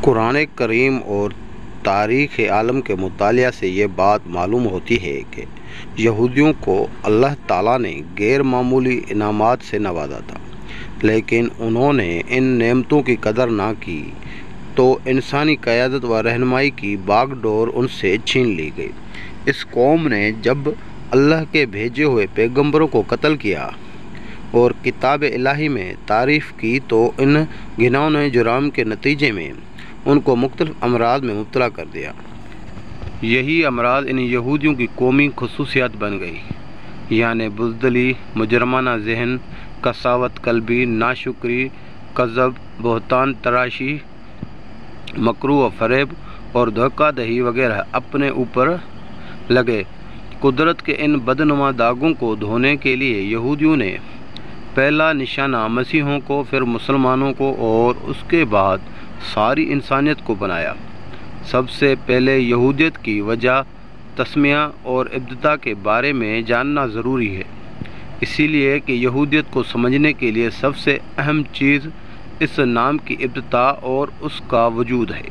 قرآن کریم اور تاریخ عالم کے مطالعہ سے یہ بات معلوم ہوتی ہے کہ یہودیوں کو اللہ تعالیٰ نے غیر معمولی انعامات سے نوازا تھا، لیکن انہوں نے ان نعمتوں کی قدر نہ کی تو انسانی قیادت و رہنمائی کی باغ ڈور ان سے چھین لی گئی۔ اس قوم نے جب اللہ کے بھیجے ہوئے پیغمبروں کو قتل کیا اور کتاب الہی میں تعریف کی تو ان گھناؤنے جرائم کے نتیجے میں ان کو مختلف امراض میں مبتلا کر دیا۔ یہی امراض ان یہودیوں کی قومی خصوصیات بن گئی، یعنی بزدلی، مجرمانہ ذہن، قساوت قلبی، ناشکری، کذب، بہتان تراشی، مکر و فریب اور دھوکہ دہی وغیرہ اپنے اوپر لگے۔ قدرت کے ان بدنما داغوں کو دھونے کے لیے یہودیوں نے پہلا نشانہ مسیحیوں کو، پھر مسلمانوں کو اور اس کے بعد ساری انسانیت کو بنایا۔ سب سے پہلے یہودیت کی وجہ، تسمیہ اور ابتدا کے بارے میں جاننا ضروری ہے، اسی لیے کہ یہودیت کو سمجھنے کے لیے سب سے اہم چیز اس نام کی ابتدا اور اس کا وجود ہے۔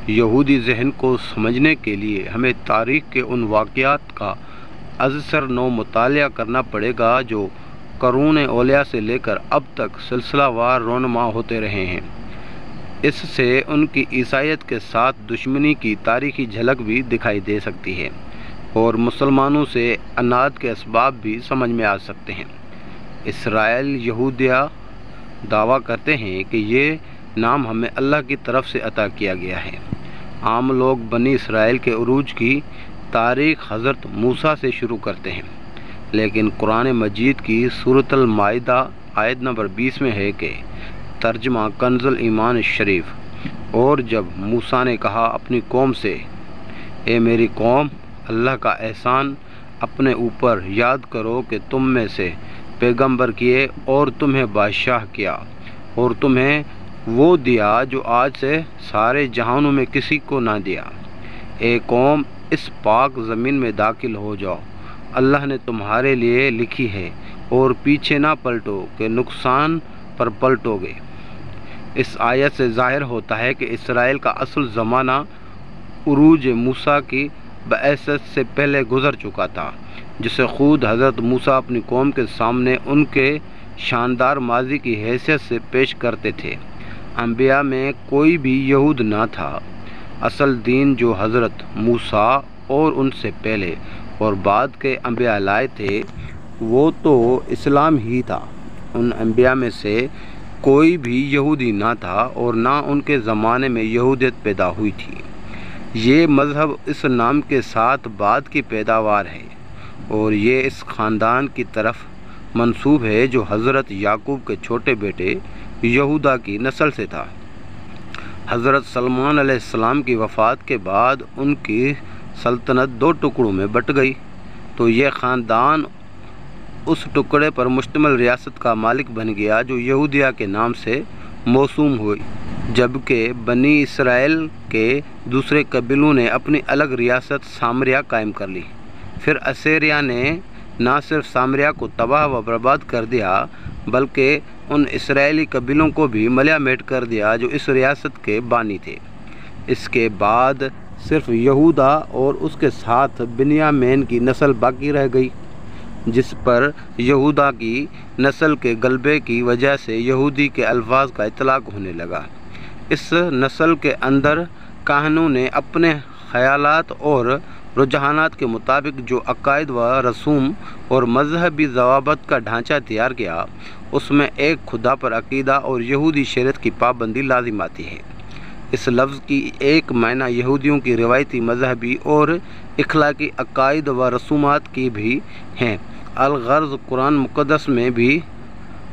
یہودی ذہن کو سمجھنے کے لیے ہمیں تاریخ کے ان واقعات کا ازسر نو مطالعہ کرنا پڑے گا جو قرون اولیاء سے لے کر اب تک سلسلہ وار رونما ہوتے رہے ہیں۔ اس سے ان کی عیسائیت کے ساتھ دشمنی کی تاریخی جھلک بھی دکھائی دے سکتی ہے اور مسلمانوں سے عناد کے اسباب بھی سمجھ میں آ سکتے ہیں۔ اسرائیل یہودیہ دعویٰ کرتے ہیں کہ یہ نام ہمیں اللہ کی طرف سے عطا کیا گیا ہے۔ عام لوگ بنی اسرائیل کے عروج کی تاریخ حضرت موسیٰ سے شروع کرتے ہیں، لیکن قرآن مجید کی سورۃ المائدہ آیت نمبر 20 میں ہے کہ ترجمہ کنز الایمان شریف، اور جب موسیٰ نے کہا اپنی قوم سے، اے میری قوم، اللہ کا احسان اپنے اوپر یاد کرو کہ تم میں سے پیغمبر کیے اور تمہیں بادشاہ کیا اور تمہیں وہ دیا جو آج سے سارے جہانوں میں کسی کو نہ دیا۔ اے قوم، اس پاک زمین میں داخل ہو جاؤ، اللہ نے تمہارے لیے لکھی ہے، اور پیچھے نہ پلٹو کہ نقصان پر پلٹو گے۔ اس آیت سے ظاہر ہوتا ہے کہ اسرائیل کا اصل زمانہ عروج موسیٰ کی بعثت سے پہلے گزر چکا تھا، جسے خود حضرت موسیٰ اپنی قوم کے سامنے ان کے شاندار ماضی کی حیثیت سے پیش کرتے تھے۔ انبیاء میں کوئی بھی یہود نہ تھا۔ اصل دین جو حضرت موسیٰ اور ان سے پہلے اور بعد کے انبیاء لائے تھے وہ تو اسلام ہی تھا۔ ان انبیاء میں سے کوئی بھی یہودی نہ تھا اور نہ ان کے زمانے میں یہودیت پیدا ہوئی تھی۔ یہ مذہب اس نام کے ساتھ بعد کی پیداوار ہے اور یہ اس خاندان کی طرف منسوب ہے جو حضرت یعقوب کے چھوٹے بیٹے یہودا کی نسل سے تھا۔ حضرت سلمان علیہ السلام کی وفات کے بعد ان کی سلطنت 2 ٹکڑوں میں بٹ گئی، تو یہ خاندان اس ٹکڑے پر مشتمل ریاست کا مالک بن گیا جو یہودیہ کے نام سے موسوم ہوئی، جبکہ بنی اسرائیل کے دوسرے قبیلوں نے اپنی الگ ریاست سامریہ قائم کر لی۔ پھر اسیریا نے نہ صرف سامریہ کو تباہ و برباد کر دیا بلکہ ان اسرائیلی قبیلوں کو بھی ملیہ میٹ کر دیا جو اس ریاست کے بانی تھے۔ اس کے بعد صرف یہودا اور اس کے ساتھ بنیامین کی نسل باقی رہ گئی، جس پر یہودا کی نسل کے غلبے کی وجہ سے یہودی کے الفاظ کا اطلاق ہونے لگا۔ اس نسل کے اندر کاہنوں نے اپنے خیالات اور رجحانات کے مطابق جو عقائد و رسوم اور مذہبی ضوابط کا ڈھانچہ تیار کیا، اس میں ایک خدا پر عقیدہ اور یہودی شریعت کی پابندی لازم آتی ہے۔ اس لفظ کی ایک معنی یہودیوں کی روایتی مذہبی اور اخلاقی عقائد و رسومات کی بھی ہیں۔ الغرض قرآن مقدس میں بھی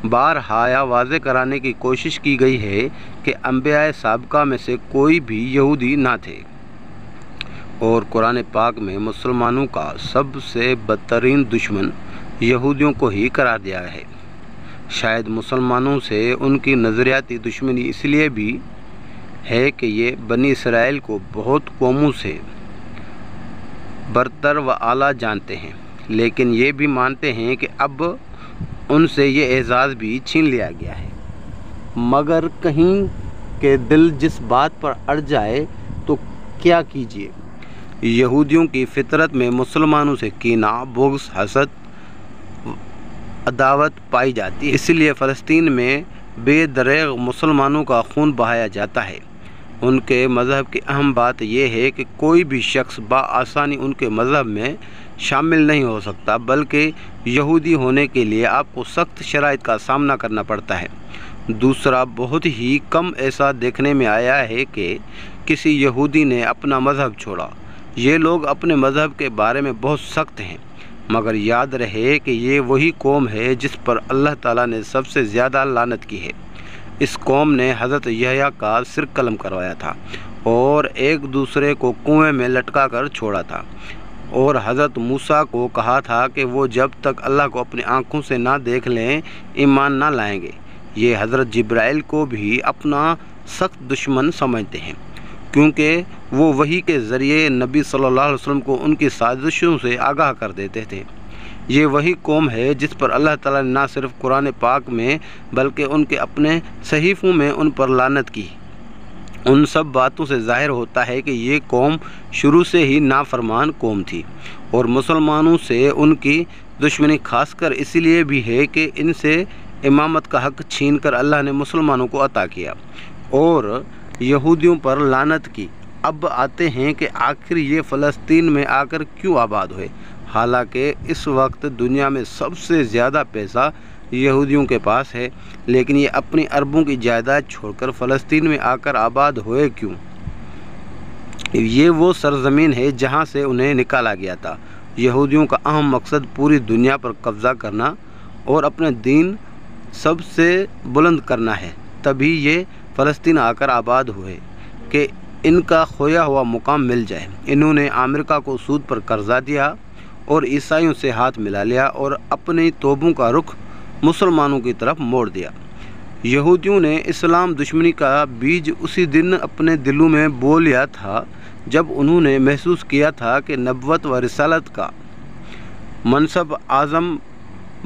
بارہا واضح کرانے کی کوشش کی گئی ہے کہ انبیاء سابقہ میں سے کوئی بھی یہودی نہ تھے، اور قرآن پاک میں مسلمانوں کا سب سے بدترین دشمن یہودیوں کو ہی قرار دیا ہے۔ شاید مسلمانوں سے ان کی نظریاتی دشمنی اس لیے بھی ہے کہ یہ بنی اسرائیل کو بہت قوموں سے برتر و اعلیٰ جانتے ہیں، لیکن یہ بھی مانتے ہیں کہ اب ان سے یہ اعزاز بھی چھین لیا گیا ہے۔ مگر کہیں کہ دل جس بات پر اڑ جائے تو کیا کیجیے۔ یہودیوں کی فطرت میں مسلمانوں سے کینہ، بغض، حسد، عداوت پائی جاتی ہے، اس لیے فلسطین میں بے دریغ مسلمانوں کا خون بہایا جاتا ہے۔ ان کے مذہب کی اہم بات یہ ہے کہ کوئی بھی شخص بآسانی ان کے مذہب میں شامل نہیں ہو سکتا، بلکہ یہودی ہونے کے لیے آپ کو سخت شرائط کا سامنا کرنا پڑتا ہے۔ دوسرا، بہت ہی کم ایسا دیکھنے میں آیا ہے کہ کسی یہودی نے اپنا مذہب چھوڑا۔ یہ لوگ اپنے مذہب کے بارے میں بہت سخت ہیں، مگر یاد رہے کہ یہ وہی قوم ہے جس پر اللہ تعالیٰ نے سب سے زیادہ لعنت کی ہے۔ اس قوم نے حضرت یحییٰ کا سر قلم کروایا تھا اور ایک دوسرے کو کنویں میں لٹکا کر چھوڑا تھا، اور حضرت موسیٰ کو کہا تھا کہ وہ جب تک اللہ کو اپنی آنکھوں سے نہ دیکھ لیں ایمان نہ لائیں گے۔ یہ حضرت جبرائیل کو بھی اپنا سخت دشمن سمجھتے ہیں، کیونکہ وہ وحی کے ذریعے نبی صلی اللہ علیہ وسلم کو ان کی سازشوں سے آگاہ کر دیتے تھے۔ یہ وہی قوم ہے جس پر اللہ تعالیٰ نے نہ صرف قرآن پاک میں بلکہ ان کے اپنے صحیفوں میں ان پر لعنت کی۔ ان سب باتوں سے ظاہر ہوتا ہے کہ یہ قوم شروع سے ہی نافرمان قوم تھی، اور مسلمانوں سے ان کی دشمنی خاص کر اس لیے بھی ہے کہ ان سے امامت کا حق چھین کر اللہ نے مسلمانوں کو عطا کیا اور یہودیوں پر لعنت کی۔ اب آتے ہیں کہ آخر یہ فلسطین میں آ کر کیوں آباد ہوئے، حالانکہ اس وقت دنیا میں سب سے زیادہ پیسہ یہودیوں کے پاس ہے، لیکن یہ اپنی اربوں کی جائیداد چھوڑ کر فلسطین میں آ کر آباد ہوئے کیوں؟ یہ وہ سرزمین ہے جہاں سے انہیں نکالا گیا تھا۔ یہودیوں کا اہم مقصد پوری دنیا پر قبضہ کرنا اور اپنے دین سب سے بلند کرنا ہے۔ تبھی یہ فلسطین آ کر آباد ہوئے کہ ان کا کھویا ہوا مقام مل جائے۔ انہوں نے امریکہ کو سود پر قرضہ دیا اور عیسائیوں سے ہاتھ ملا لیا اور اپنی توبوں کا رخ مسلمانوں کی طرف موڑ دیا۔ یہودیوں نے اسلام دشمنی کا بیج اسی دن اپنے دلوں میں بو لیا تھا جب انہوں نے محسوس کیا تھا کہ نبوت و رسالت کا منصب اعظم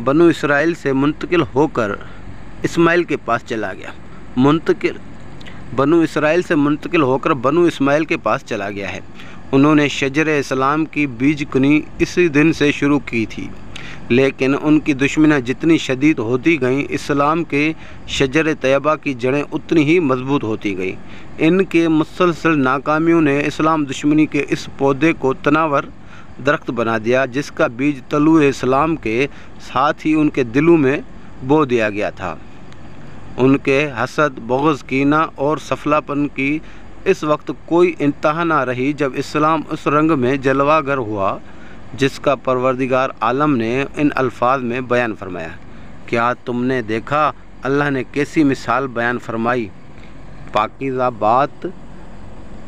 بنو اسرائیل سے منتقل ہو کر اسماعیل کے پاس چلا گیا۔ بنو اسرائیل سے منتقل ہو کر بنو اسماعیل کے پاس چلا گیا ہے۔ انہوں نے شجر اسلام کی بیج کنی اسی دن سے شروع کی تھی، لیکن ان کی دشمنیاں جتنی شدید ہوتی گئیں، اسلام کے شجر طیبہ کی جڑیں اتنی ہی مضبوط ہوتی گئیں۔ ان کے مسلسل ناکامیوں نے اسلام دشمنی کے اس پودے کو تناور درخت بنا دیا جس کا بیج طلوع اسلام کے ساتھ ہی ان کے دلوں میں بو دیا گیا تھا۔ ان کے حسد، بغض، کینہ اور سفلاپن کی اس وقت کوئی انتہا نہ رہی جب اسلام اس رنگ میں جلوہ گر ہوا جس کا پروردگار عالم نے ان الفاظ میں بیان فرمایا۔ کیا تم نے دیکھا اللہ نے کیسی مثال بیان فرمائی پاکیزہ بات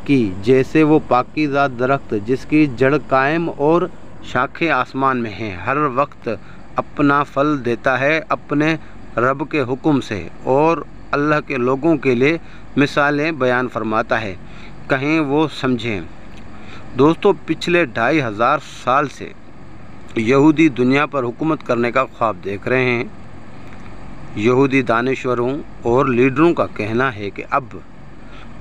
کی، جیسے وہ پاکیزہ درخت جس کی جڑ قائم اور شاخیں آسمان میں ہیں، ہر وقت اپنا پھل دیتا ہے اپنے رب کے حکم سے، اور اللہ کے لوگوں کے لیے مثالیں بیان فرماتا ہے، کہیں وہ سمجھیں۔ دوستو، پچھلے 2500 سال سے یہودی دنیا پر حکومت کرنے کا خواب دیکھ رہے ہیں۔ یہودی دانشوروں اور لیڈروں کا کہنا ہے کہ اب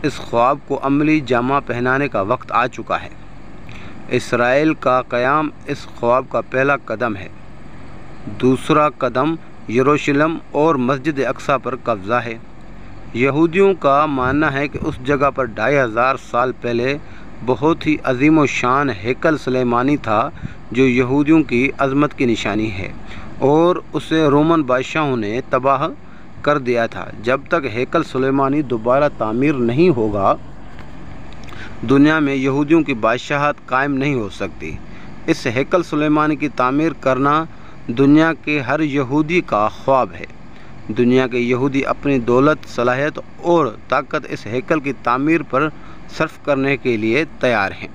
اس خواب کو عملی جامہ پہنانے کا وقت آ چکا ہے۔ اسرائیل کا قیام اس خواب کا پہلا قدم ہے۔ دوسرا قدم یروشلم اور مسجد اقصیٰ پر قبضہ ہے۔ یہودیوں کا ماننا ہے کہ اس جگہ پر 2500 سال پہلے بہت ہی عظیم و شان ہیکل سلیمانی تھا جو یہودیوں کی عظمت کی نشانی ہے، اور اسے رومن بادشاہوں نے تباہ کر دیا تھا۔ جب تک ہیکل سلیمانی دوبارہ تعمیر نہیں ہوگا، دنیا میں یہودیوں کی بادشاہت قائم نہیں ہو سکتی۔ اس ہیکل سلیمانی کی تعمیر کرنا دنیا کے ہر یہودی کا خواب ہے۔ دنیا کے یہودی اپنی دولت، صلاحیت اور طاقت اس ہیکل کی تعمیر پر صرف کرنے کے لیے تیار ہیں۔